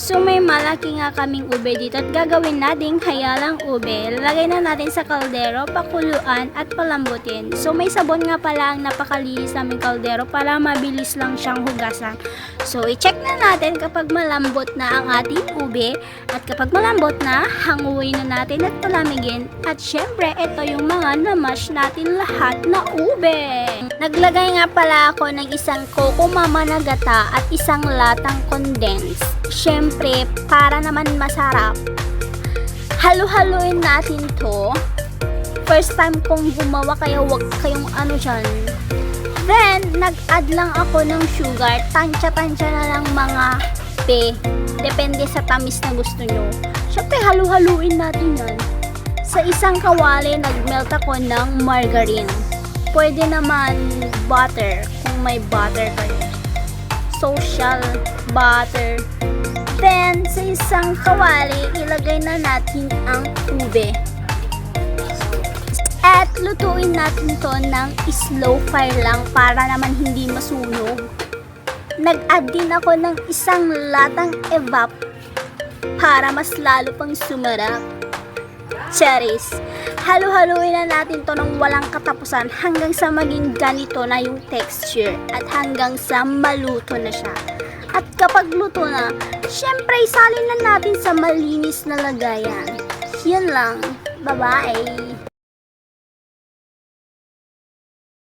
So may malaki nga kaming ube dito at gagawin natin hayalang ube. Lalagay na natin sa kaldero, pakuluan at palambutin. So may sabon nga pala ang napakalinis naming kaldero para mabilis lang siyang hugasan. So i-check na natin kapag malambot na ang ating ube at kapag malambot na, hanguin na natin at palamigin. At syempre, ito yung mga na-mash natin lahat na ube. Naglagay nga pala ako ng isang Coco Mama na gata at isang latang condensed. Syempre, para naman masarap, halu-haluin natin to. First time kong gumawa kaya wag kayong ano dyan. Then, nag-add lang ako ng sugar. Tansya-tansya na lang mga pe. Depende sa tamis na gusto nyo. Syempre, halu-haluin natin yan. Sa isang kawali, nag-melt ako ng margarine. Pwede naman butter, kung may butter kayo. Social butter. Then, sa isang kawali, ilagay na natin ang ube. At lutuin natin to ng slow fire lang para naman hindi masunog. Nag-add din ako ng isang latang evap para mas lalo pang sumarap. Charis! Halu-haluin na natin to ng walang katapusan hanggang sa maging ganito na yung texture at hanggang sa maluto na siya. At kapag luto na, syempre isalin na natin sa malinis na lagayan. Yan lang. Bye-bye!